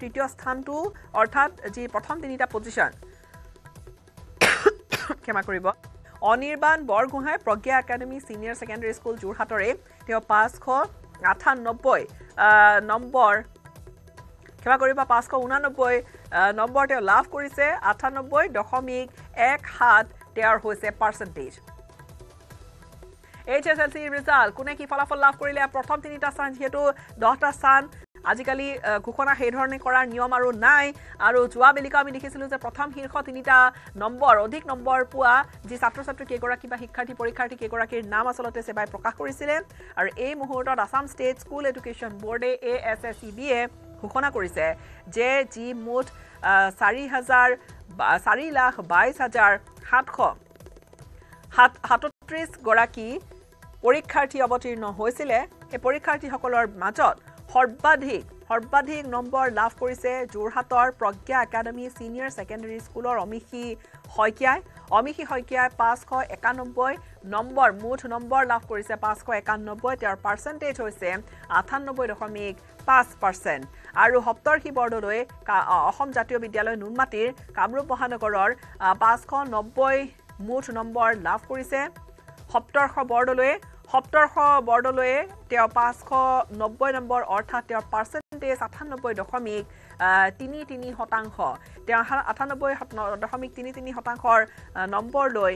তৃতীয় স্থানটো অৰ্থাৎ যি প্ৰথম তিনিটা পজিশন ক্ষমা কৰিব অনিৰ্বাণ বৰগোহাঁই প্ৰজ্ঞা একাডেমি সিনিয়ৰ সেকেন্ডাৰী স্কুল যোৰহাটৰে তেওঁ 598 নম্বৰ ক্ষমা কৰিব 589 নম্বৰ তেওঁ লাভ কৰিছে 98.17 তেওঁৰ হৈছে পাৰ্চেন্টেজ HSLC ৰিজাল্ট কোনে কি ফলাফল লাভ কৰিলে প্ৰথম তিনিটা স্থান যেহেতু 10টা স্থান আজিকালি ঘোষণা সেই ধৰণে কৰাৰ নিয়ম আৰু নাই আৰু যোৱা বেলিকা আমি দেখিছিলো যে প্ৰথম শীৰ্ষ তিনিটা নম্বৰ অধিক নম্বৰ পোৱা যি ছাত্ৰ ছাত্ৰী কেইগৰাকী বা শিক্ষাৰ্থী পৰীক্ষাৰ্থী কেইগৰাকীৰ নাম আচলতে সেবাই প্ৰকাশ কৰিছিলে আৰু এই মুহূৰ্তত আসাম ষ্টেট স্কুল এডুকেশ্যন বোৰ্ডে ASSEB এ ঘোষণা কৰিছে যে যি মুঠ 4,22,737 গৰাকী পৰীক্ষাৰ্থী অৱতীৰ্ণ হৈছিলে এই পৰীক্ষাৰ্থীসকলৰ মাজত সৰ্বাধিক নম্বৰ লাভ কৰিছে যোৰহাটৰ প্ৰজ্ঞা একাডেমি সিনিয়ৰ সেকেন্ডাৰী স্কুলৰ অমিশী শইকীয়াই 591 নম্বৰ মুঠ নম্বৰ লাভ কৰিছে 591 তেওঁৰ পাৰ্চেন্টেজ হৈছে 98.5% আৰু সপ্তৰ্ষি বৰ্ডলৈ অসম জাতীয় বিদ্যালয় নুনমাটিৰ কামৰূপ মহানগৰৰ 590 মুঠ নম্বৰ লাভ কৰিছে সপ্তৰ্ষ বৰ্ডলৈ তেওঁ 590 নম্বৰ অৰ্থাৎ তেওঁৰ পাৰ্চেন্টেজ 98.33% তেওঁ 98.33% নম্বৰ লৈ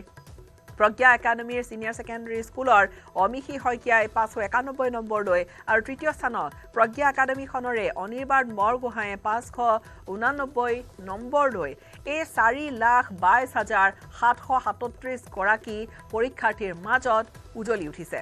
প্ৰজ্ঞা একাডেমিৰ সিনিয়ৰ সেকেন্ডাৰী স্কুলৰ অমিশী শইকীয়াই 591 নম্বৰ লৈ আৰু তৃতীয় স্থানত প্ৰজ্ঞা একাডেমিখনৰে অনিৰ্বাণ বৰগোহাঁয়ে 589 নম্বৰ লৈ এই 4,22,737 গৰাকী পৰীক্ষাৰ্থীৰ মাজত উজলি উঠিছে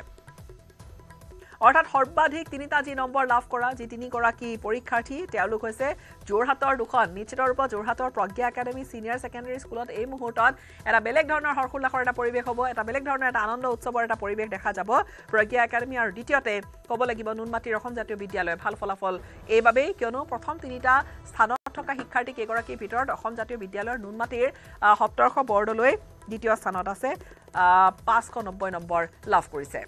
অৰ্থাৎ সৰ্বাধিক তিনিটা যি নম্বৰ লাভ কৰা যি তিনি গৰাকী পৰীক্ষাৰ্থী তেওঁলোক হৈছে যোৰহাটৰ দুখন নিশ্চিত ৰূপত যোৰহাটৰ প্ৰজ্ঞা একাডেমি সিনিয়ৰ সেকেন্ডাৰী স্কুলত এই মুহূৰ্তত এটা বেলেগ ধৰণৰ হৰখুল্লাসৰ এটা পৰিৱেশ হ'ব এটা বেলেগ ধৰণৰ এটা আনন্দ উৎসৱৰ এটা পৰিৱেশ দেখা যাব প্ৰজ্ঞা একাডেমি আৰু দ্বিতীয়তে ক'ব লাগিব নুনমাটিৰ অসম জাতীয় বিদ্যালয় ভাল ফলাফল এইবাবেই কিয়নো প্ৰথম তিনিটা স্থানত থকা শিক্ষাৰ্থী কেইগৰাকীৰ ভিতৰত অসম জাতীয় বিদ্যালয়ৰ নুনমাটিৰ সপ্তৰ্ষ বৰ্ডলৈ দ্বিতীয় স্থানত আছে 590 নম্বৰ লাভ কৰিছে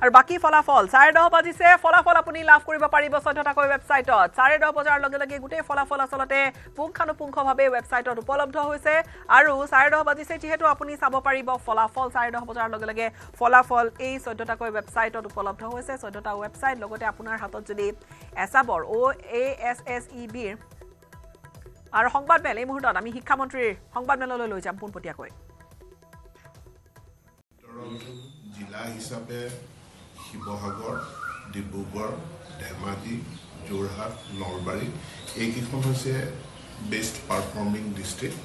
আৰু বাকি ফলাফল 10:30 বাজিছে ফলাফল আপুনি লাভ কৰিব পাৰিব 14টাকৈ ৱেবছাইটত 10:30 বজাৰ লগে লগে গোটেই ফলাফল আচলতে পুংখানুপুংখভাৱে ৱেবছাইটত উপলব্ধ হৈছে আৰু 10:30 বাজিছে যেহেতু আপুনি চাব পাৰিব ফলাফল 10:30 বজাৰ লগে লগে ফলাফল এই 14টাকৈ ৱেবছাইটত উপলব্ধ হৈছে 14টা ৱেবছাইট লগতে আপোনাৰ হাতত যদি এছাবৰ ASSEB আৰু সংবাদমেল এই মুহূৰ্তত আমি শিক্ষামন্ত্ৰীৰ সংবাদমেললৈ লৈ যাম পোনপটীয়াকৈ জিলা হিচাপে শিৱসাগৰ ডিব্ৰুগড় ধেমাজি যোৰহাট নলবাৰী এইকেইখন হৈছে বেষ্ট পাৰফৰ্মিং ডিষ্ট্ৰিক্ট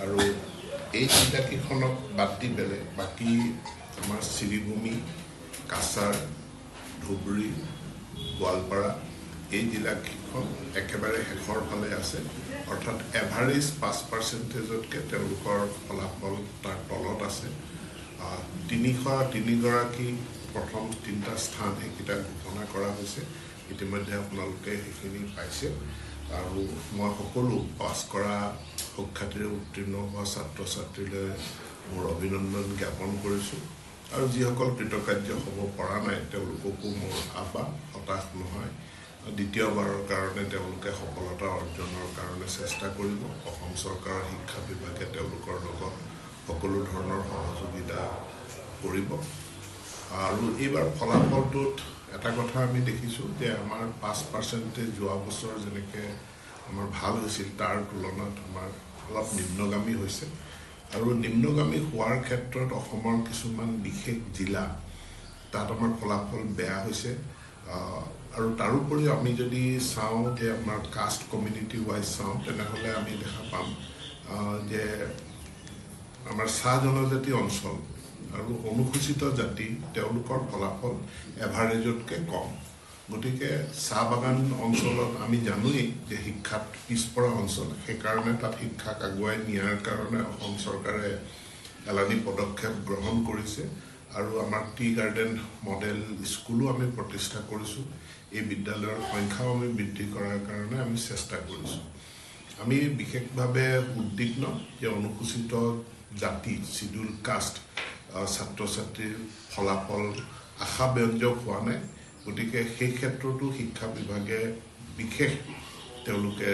আৰু এই জিলাকেইখনক বাদ দি বেলেগ বাকী আমাৰ শ্ৰীভূমি কাছাৰ ধুবুৰী গোৱালপাৰা এই জিলাকেইখন একেবাৰে শেষৰ ফালে আছে অৰ্থাৎ এভাৰেজ 5%তকৈ তেওঁলোকৰ ফলাফল তাৰ তলত আছে 303 গৰাকী প্ৰথম তিনিটা স্থান এইকেইটা ঘোষণা কৰা হৈছে ইতিমধ্যে আপোনালোকে সেইখিনি পাইছে আৰু মই সকলো পাছ কৰা শিক্ষাৰ্থীৰে উত্তীৰ্ণ হোৱা ছাত্ৰ ছাত্ৰীলৈ মোৰ অভিনন্দন জ্ঞাপন কৰিছোঁ আৰু যিসকল কৃতকাৰ্য হ'ব পৰা নাই তেওঁলোককো মোৰ আহ্বান হতাশ নহয় দ্বিতীয়বাৰৰ কাৰণে তেওঁলোকে সফলতা অৰ্জনৰ কাৰণে চেষ্টা কৰিব অসম চৰকাৰৰ শিক্ষা বিভাগে তেওঁলোকৰ লগত সকলো ধৰণৰ সহযোগিতা কৰিব আৰু এইবাৰ ফলাফলটোত এটা কথা আমি দেখিছোঁ যে আমাৰ 5% যোৱা বছৰ যেনেকৈ আমাৰ ভাল হৈছিল তাৰ তুলনাত আমাৰ অলপ নিম্নগামী হৈছে আৰু নিম্নগামী হোৱাৰ ক্ষেত্ৰত অসমৰ কিছুমান বিশেষ জিলা তাত আমাৰ ফলাফল বেয়া হৈছে আৰু তাৰোপৰি আমি যদি চাওঁ যে আমাৰ কাষ্ট কমিউনিটি ৱাইজ চাওঁ তেনেহ'লে আমি দেখা পাম যে আমাৰ চাহ জনজাতি অঞ্চল আৰু অনুসূচিত জাতি তেওঁলোকৰ ফলাফল এভাৰেজতকৈ কম গতিকে চাহ বাগান অঞ্চলত আমি জানোৱেই যে শিক্ষাত পিছপৰা অঞ্চল সেইকাৰণে তাত শিক্ষাক আগুৱাই নিয়াৰ কাৰণে অসম চৰকাৰে এলানি পদক্ষেপ গ্ৰহণ কৰিছে আৰু আমাৰ টি গাৰ্ডেন মডেল স্কুলো আমি প্ৰতিষ্ঠা কৰিছোঁ এই বিদ্যালয়ৰ সংখ্যাও আমি বৃদ্ধি কৰাৰ কাৰণে আমি চেষ্টা কৰিছোঁ আমি বিশেষভাৱে উদ্বিগ্ন যে অনুসূচিত জাতি শিডিউল কাষ্ট ছাত্ৰ ছাত্ৰীৰ ফলাফল আশাব্যঞ্জক হোৱা নাই গতিকে সেই ক্ষেত্ৰতো শিক্ষা বিভাগে বিশেষ তেওঁলোকে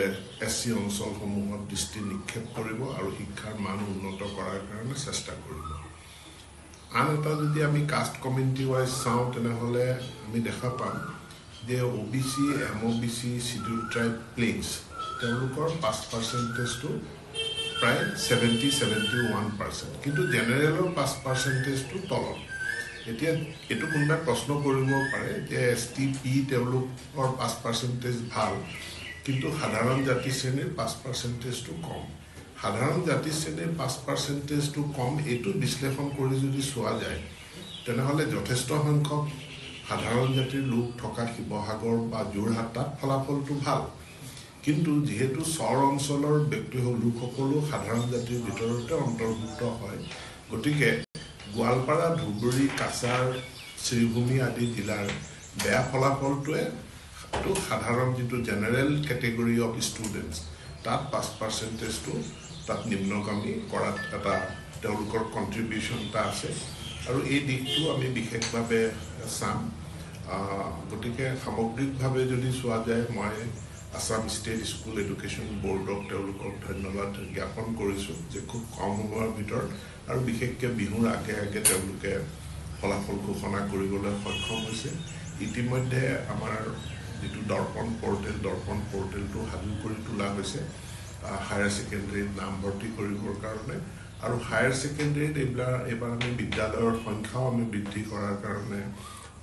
SC অঞ্চলসমূহত দৃষ্টি নিক্ষেপ কৰিব আৰু শিক্ষাৰ মান উন্নত কৰাৰ কাৰণে চেষ্টা কৰিব আন এটা যদি আমি কাষ্ট কমিউনিটি ৱাইজ চাওঁ তেনেহ'লে আমি দেখা পাম যে OBC MOBC schedule tribe plains তেওঁলোকৰ 5%টো প্ৰায় 70-71% কিন্তু জেনেৰেলৰ 5%টো তলত এতিয়া এইটো কোনোবাই প্ৰশ্ন কৰিব পাৰে যে STP তেওঁলোকৰ 5% ভাল কিন্তু সাধাৰণ জাতি শ্ৰেণীৰ 5%টো কম সাধাৰণ জাতি শ্ৰেণীৰ 5%টো কম এইটো বিশ্লেষণ কৰি যদি চোৱা যায় তেনেহ'লে যথেষ্ট সংখ্যক সাধাৰণ জাতিৰ লোক থকা শিৱসাগৰ বা যোৰহাট তাত ফলাফলটো ভাল কিন্তু যেহেতু চৰ অঞ্চলৰ ব্যক্তি লোকসকলো সাধাৰণ জাতিৰ ভিতৰতে অন্তৰ্ভুক্ত হয় গতিকে গোৱালপাৰা ধুবুৰী কাছাৰ শ্ৰীভূমি আদি জিলাৰ বেয়া ফলাফলটোৱে সাধাৰণ যিটো জেনেৰেল কেটেগৰী অফ ষ্টুডেণ্টছ তাত 5%টো তাত নিম্নগামী কৰাত এটা তেওঁলোকৰ কণ্ট্ৰিবিউশ্যন এটা আছে আৰু এই দিশটো আমি বিশেষভাৱে চাম গতিকে সামগ্ৰিকভাৱে যদি চোৱা যায় মই আসাম ষ্টেট স্কুল এডুকেশ্যন বৰ্ডক তেওঁলোকক ধন্যবাদ জ্ঞাপন কৰিছোঁ যে খুব কম সময়ৰ ভিতৰত আৰু বিশেষকৈ বিহুৰ আগে আগে তেওঁলোকে ফলাফল ঘোষণা কৰিবলৈ সক্ষম হৈছে ইতিমধ্যে আমাৰ যিটো দৰ্পণ পৰ্টেলটো সাজু কৰি তোলা হৈছে হায়াৰ ছেকেণ্ডেৰীত নামভৰ্তি কৰিবৰ কাৰণে আৰু হায়াৰ ছেকেণ্ডেৰীত এইবাৰ আমি বিদ্যালয়ৰ সংখ্যাও আমি বৃদ্ধি কৰাৰ কাৰণে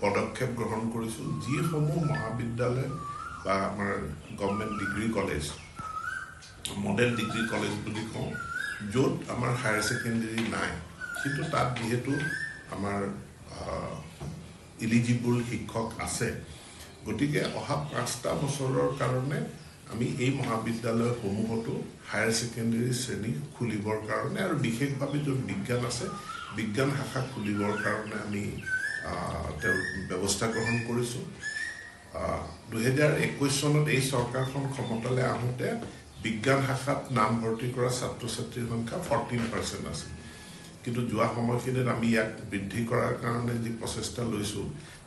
পদক্ষেপ গ্ৰহণ কৰিছোঁ যিসমূহ মহাবিদ্যালয় বা আমাৰ government degree college model degree college বুলি কওঁ য'ত আমাৰ হায়াৰ ছেকেণ্ডেৰী নাই কিন্তু তাত যিহেতু আমাৰ ইলিজিবল শিক্ষক আছে গতিকে অহা 5টা বছৰৰ কাৰণে আমি এই মহাবিদ্যালয়সমূহতো হায়াৰ ছেকেণ্ডেৰী শ্ৰেণী খুলিবৰ কাৰণে আৰু বিশেষভাৱে য'ত বিজ্ঞান আছে বিজ্ঞান শাখা খুলিবৰ কাৰণে আমি ব্যৱস্থা গ্ৰহণ কৰিছোঁ 2021 চনত এই চৰকাৰখন ক্ষমতালৈ আহোঁতে বিজ্ঞান শাখাত নামভৰ্তি কৰা ছাত্ৰ ছাত্ৰীৰ সংখ্যা 14% আছে কিন্তু যোৱা সময়খিনিত আমি ইয়াক বৃদ্ধি কৰাৰ কাৰণে যি প্ৰচেষ্টা লৈছোঁ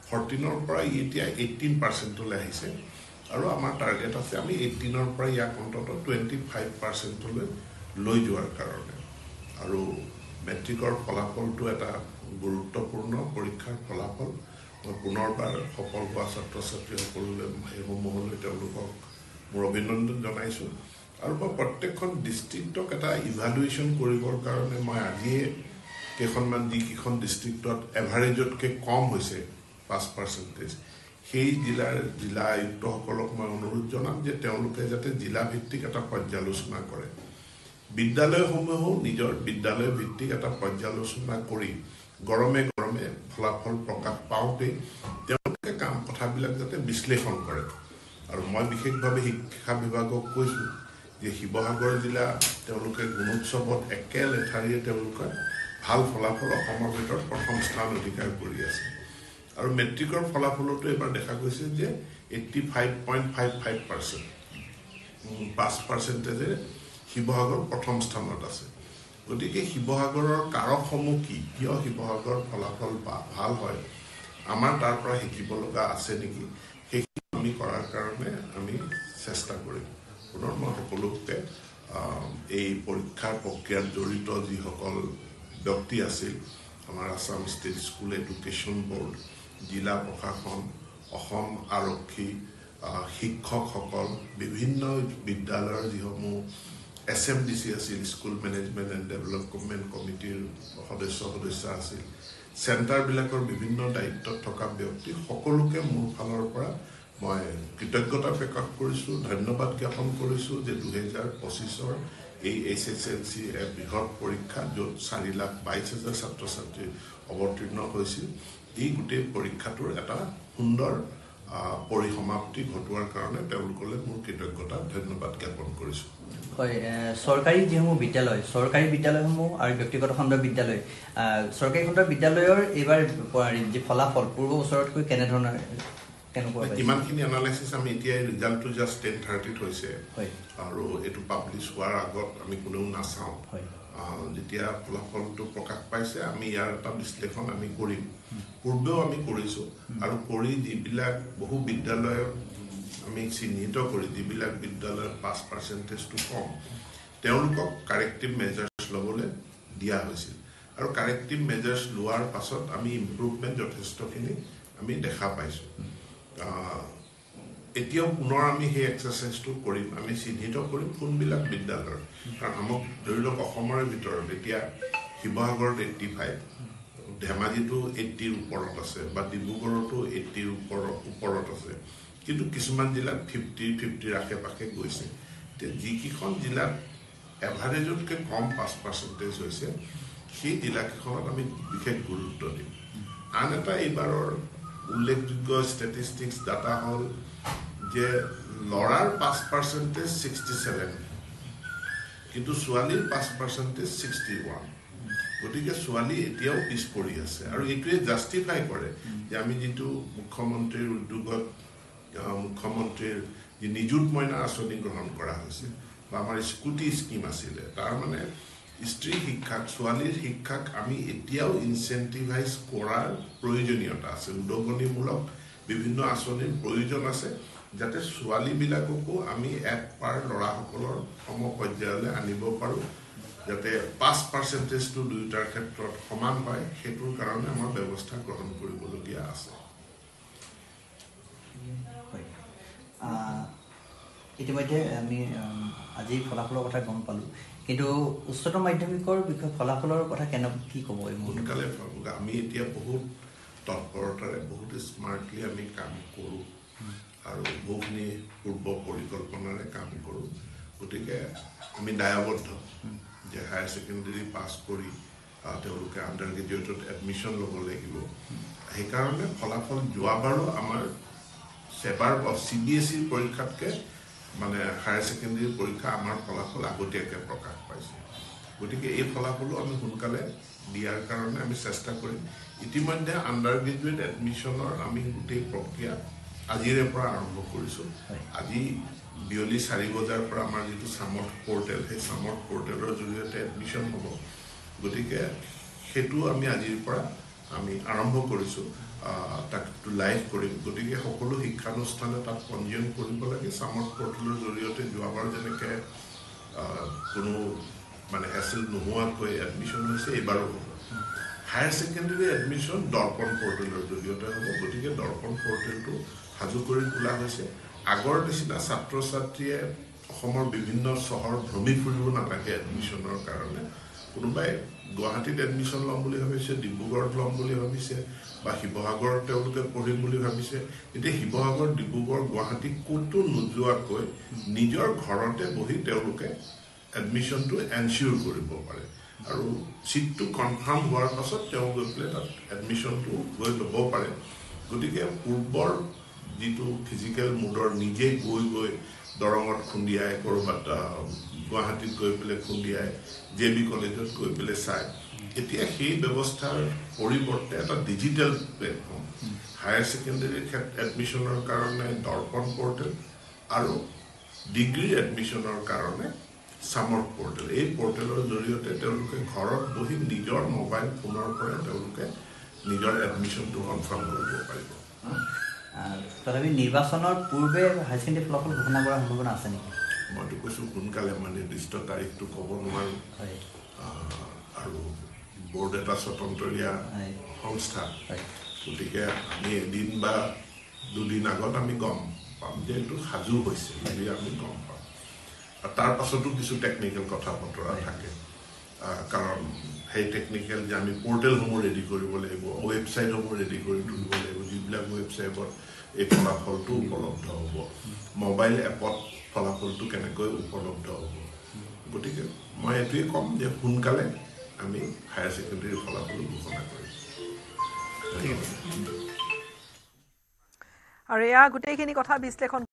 14ৰ পৰা এতিয়া 18%লৈ আহিছে আৰু আমাৰ টাৰ্গেট আছে আমি 18ৰ পৰা ইয়াক অন্তত 25%লৈ লৈ যোৱাৰ কাৰণে আৰু মেট্ৰিকৰ ফলাফলটো এটা গুৰুত্বপূৰ্ণ পৰীক্ষাৰ ফলাফল মই পুনৰবাৰ সফল হোৱা ছাত্ৰ ছাত্ৰীসকললৈ সেইসমূহলৈ তেওঁলোকক মোৰ অভিনন্দন জনাইছোঁ আৰু মই প্ৰত্যেকখন ডিষ্ট্ৰিক্টক এটা ইভালুৱেশ্যন কৰিবৰ কাৰণে মই আজিয়ে কেইখনমান যিকেইখন ডিষ্ট্ৰিক্টত এভাৰেজতকৈ কম হৈছে 5% সেই জিলা আয়ুক্তসকলক মই অনুৰোধ জনাম যে তেওঁলোকে যাতে জিলাভিত্তিক এটা পৰ্যালোচনা কৰে বিদ্যালয়সমূহেও নিজৰ বিদ্যালয় ভিত্তিক এটা পৰ্যালোচনা কৰি গৰমে ফলাফল প্ৰকাশ পাওঁতে তেওঁলোকে কথাবিলাক যাতে বিশ্লেষণ কৰে আৰু মই বিশেষভাৱে শিক্ষা বিভাগক কৈছোঁ যে শিৱসাগৰ জিলা তেওঁলোকে গুণোৎসৱত একে লেঠাৰিয়ে তেওঁলোকে ভাল ফলাফল অসমৰ ভিতৰত প্ৰথম স্থান অধিকাৰ কৰি আছে আৰু মেট্ৰিকৰ ফলাফলতো এবাৰ দেখা গৈছে যে 85.55% 5%-এ শিৱসাগৰ প্ৰথম স্থানত আছে গতিকে শিৱসাগৰৰ কাৰকসমূহ কিয় শিৱসাগৰ ফলাফল ভাল হয় আমাৰ তাৰ পৰা শিকিব লগা আছে নেকি সেইখিনি আমি কৰাৰ কাৰণে আমি চেষ্টা কৰিম পুনৰ মই সকলোকে এই পৰীক্ষাৰ প্ৰক্ৰিয়াত জড়িত যিসকল ব্যক্তি আছিল আমাৰ Assam state school education board জিলা প্ৰশাসন অসম আৰক্ষী শিক্ষকসকল বিভিন্ন বিদ্যালয়ৰ যিসমূহ SMDC আছিল স্কুল মেনেজমেণ্ট এণ্ড ডেভেলপমেণ্ট কমিটিৰ সদস্য আছিল চেণ্টাৰবিলাকৰ বিভিন্ন দায়িত্বত থকা ব্যক্তি সকলোকে মোৰ ফালৰ পৰা মই কৃতজ্ঞতা প্ৰকাশ কৰিছোঁ ধন্যবাদ জ্ঞাপন কৰিছোঁ যে 2025ৰ এই SSLC বৃহৎ পৰীক্ষা য'ত 4,22,000 ছাত্ৰ ছাত্ৰী অৱতীৰ্ণ হৈছিল এই গোটেই পৰীক্ষাটোৰ এটা সুন্দৰ পৰিসমাপ্তি ঘটোৱাৰ কাৰণে তেওঁলোকলৈ মোৰ কৃতজ্ঞতা ধন্যবাদ জ্ঞাপন কৰিছোঁ হয় চৰকাৰী যিসমূহ বিদ্যালয় চৰকাৰী বিদ্যালয়সমূহ আৰু ব্যক্তিগত খণ্ডৰ বিদ্যালয় চৰকাৰী খণ্ডৰ বিদ্যালয়ৰ এইবাৰ যি ফলাফল পূৰ্ব বছৰতকৈ কেনেধৰণৰ কেনেকুৱা ইমানখিনি এনালাইচিছ আমি এতিয়া ৰিজাল্টটো জাষ্ট 10:30 হৈছে আৰু এইটো পাব্লিছ হোৱাৰ আগত আমি কোনেও নাচাওঁ যেতিয়া ফলাফলটো প্ৰকাশ পাইছে আমি ইয়াৰ এটা বিশ্লেষণ আমি কৰিম পূৰ্বেও আমি কৰিছোঁ আৰু কৰি যিবিলাক বহু বিদ্যালয়ত আমি চিহ্নিত কৰি যিবিলাক বিদ্যালয়ৰ 5%টো কম তেওঁলোকক কাৰেক্টিভ মেজাৰ্ছ ল'বলৈ দিয়া হৈছিল আৰু কাৰেক্টিভ মেজাৰ্ছ লোৱাৰ পাছত আমি ইম্প্ৰুভমেণ্ট যথেষ্টখিনি আমি দেখা পাইছোঁ এতিয়াও পুনৰ আমি সেই এক্সাৰচাইজটো কৰিম আমি চিহ্নিত কৰিম কোনবিলাক বিদ্যালয়ৰ কাৰণ আমাক ধৰি লওক অসমৰে ভিতৰত এতিয়া শিৱসাগৰত 85 ধেমাজিটো 80ৰ ওপৰত আছে বা ডিব্ৰুগড়তো 80ৰ ওপৰত আছে কিন্তু কিছুমান জিলাত 50 আশে পাশে গৈছে যিকেইখন জিলাত এভাৰেজতকৈ কম 5% হৈছে সেই জিলাকেইখনত আমি বিশেষ গুৰুত্ব দিম আন এটা এইবাৰৰ উল্লেখযোগ্য ষ্টেটিষ্টিক্স ডাটা হ'ল যে ল'ৰাৰ 5% 67 কিন্তু ছোৱালীৰ 5% 61 গতিকে ছোৱালী এতিয়াও পিছ পৰি আছে আৰু এইটোৱে জাষ্টিফাই কৰে যে আমি যিটো মুখ্যমন্ত্ৰীৰ উদ্যোগত মুখ্যমন্ত্ৰীৰ যি নিযুত মইনা আঁচনি গ্ৰহণ কৰা হৈছে বা আমাৰ স্কুটি স্কিম আছিলে তাৰ মানে স্ত্ৰী শিক্ষাক ছোৱালীৰ শিক্ষাক আমি এতিয়াও ইনচেন্টিভাইজ কৰাৰ প্ৰয়োজনীয়তা আছে উদগনিমূলক বিভিন্ন আঁচনিৰ প্ৰয়োজন আছে যাতে ছোৱালীবিলাককো আমি এক পাৰ ল'ৰাসকলৰ সমপৰ্যায়লৈ আনিব পাৰোঁ যাতে 5%টো দুয়োটাৰ ক্ষেত্ৰত সমান হয় সেইটোৰ কাৰণে আমাৰ ব্যৱস্থা গ্ৰহণ কৰিবলগীয়া আছে ইতিমধ্যে আমি আজি ফলাফলৰ কথা গম পালোঁ কিন্তু উচ্চতৰ মাধ্যমিকৰ বিষয়ে ফলাফলৰ কথা কি ক'ব এই সোনকালে আমি এতিয়া বহুত তৎপৰতাৰে বহুত স্মাৰ্টলি আমি কাম কৰোঁ আৰু বহুখিনি পূৰ্ব পৰিকল্পনাৰে কাম কৰোঁ গতিকে আমি দায়বদ্ধ যে হায়াৰ ছেকেণ্ডেৰী পাছ কৰি তেওঁলোকে আণ্ডাৰ গ্ৰেজুৱেটত এডমিশ্যন ল'ব লাগিব সেইকাৰণে ফলাফল যোৱাবাৰো আমাৰ সেবাৰ CBSE পৰীক্ষাতকৈ মানে হায়াৰ ছেকেণ্ডেৰী পৰীক্ষা আমাৰ ফলাফল আগতীয়াকৈ প্ৰকাশ পাইছে গতিকে এই ফলাফলো আমি সোনকালে দিয়াৰ কাৰণে আমি চেষ্টা কৰিম ইতিমধ্যে আণ্ডাৰ গ্ৰেজুৱেট এডমিশ্যনৰ আমি গোটেই প্ৰক্ৰিয়া আজিৰে পৰা আৰম্ভ কৰিছোঁ আজি বিয়লি 4 বজাৰ পৰা আমাৰ যিটো সামৰ্থ পৰ্টেল সেই সামৰ্থ পৰ্টেলৰ জৰিয়তে এডমিশ্যন হ'ব গতিকে সেইটো আমি আজিৰ পৰা আমি আৰম্ভ কৰিছোঁ তাকটো লাইভ কৰিম গতিকে সকলো শিক্ষানুষ্ঠানে তাত পঞ্জীয়ন কৰিব লাগে সামৰ্থ পৰ্টেলৰ জৰিয়তে যোৱাবাৰ যেনেকৈ কোনো মানে হেচেল নোহোৱাকৈ এডমিশ্যন হৈছে এইবাৰো হ'ব হায়াৰ ছেকেণ্ডেৰী এডমিশ্যন দৰ্পণ পৰ্টেলৰ জৰিয়তে হ'ব গতিকে দৰ্পণ পৰ্টেলটো সাজু কৰি তোলা হৈছে আগৰ নিচিনা ছাত্ৰ ছাত্ৰীয়ে অসমৰ বিভিন্ন চহৰ ভ্ৰমি ফুৰিব নালাগে এডমিশ্যনৰ কাৰণে কোনোবাই গুৱাহাটীত এডমিশ্যন ল'ম বুলি ভাবিছে ডিব্ৰুগড়ত ল'ম বুলি ভাবিছে বা শিৱসাগৰত তেওঁলোকে পঢ়িম বুলি ভাবিছে এতিয়া শিৱসাগৰ ডিব্ৰুগড় গুৱাহাটী ক'তো নোযোৱাকৈ নিজৰ ঘৰতে বহি তেওঁলোকে এডমিশ্যনটো এনচিয়ৰ কৰিব পাৰে আৰু চিটটো কনফাৰ্ম হোৱাৰ পাছত তেওঁ গৈ পেলাই তাত এডমিশ্যনটো গৈ ল'ব পাৰে গতিকে পূৰ্বৰ যিটো ফিজিকেল মুডৰ নিজে গৈ দৰঙত খুন্দিয়াই ক'ৰবাত গুৱাহাটীত গৈ পেলাই খুন্দিয়াই JB কলেজত গৈ পেলাই চায় এতিয়া সেই ব্যৱস্থাৰ পৰিৱৰ্তে এটা ডিজিটেল প্লেটফৰ্ম হায়াৰ ছেকেণ্ডেৰী এডমিশ্যনৰ কাৰণে দৰ্পণ পৰ্টেল আৰু ডিগ্ৰী এডমিশ্যনৰ কাৰণে সামৰ্থ পৰ্টেল এই পৰ্টেলৰ জৰিয়তে তেওঁলোকে ঘৰত বহি নিজৰ মোবাইল ফোনৰ পৰা তেওঁলোকে নিজৰ এডমিশ্যনটো কনফাৰ্ম কৰিব পাৰিব তথাপি নিৰ্বাচনৰ পূৰ্বে হায়াৰ ছেকেণ্ডেৰী ফলাফল ঘোষণা কৰাৰ সম্ভাৱনা আছে নেকি মইতো কৈছোঁ সোনকালে মানে নিৰ্দিষ্ট তাৰিখটো ক'ব নোৱাৰোঁ আৰু বোৰ্ড এটা স্বতন্ত্ৰীয়া সংস্থা গতিকে আমি এদিন বা দুদিন আগত আমি গম পাম যে এইটো সাজু হৈছে বুলি আমি গম পাম আৰু তাৰ পাছতো কিছু টেকনিকেল কথা বতৰা থাকে কাৰণ সেই টেকনিকেল যে আমি পৰ্টেলসমূহ ৰেডি কৰিব লাগিব ৱেবছাইটসমূহ ৰেডি কৰি তুলিব লাগিব যিবিলাক ৱেবছাইটত এই ফলাফলটো উপলব্ধ হ'ব মোবাইল এপত ফলাফলটো কেনেকৈ উপলব্ধ হ'ব গতিকে মই এইটোৱে ক'ম যে সোনকালে আমি হায়াৰ ছেকেণ্ডেৰী ফলাফল ঘোষণা কৰিম আৰু এয়া গোটেইখিনি কথা বিশ্লেষণ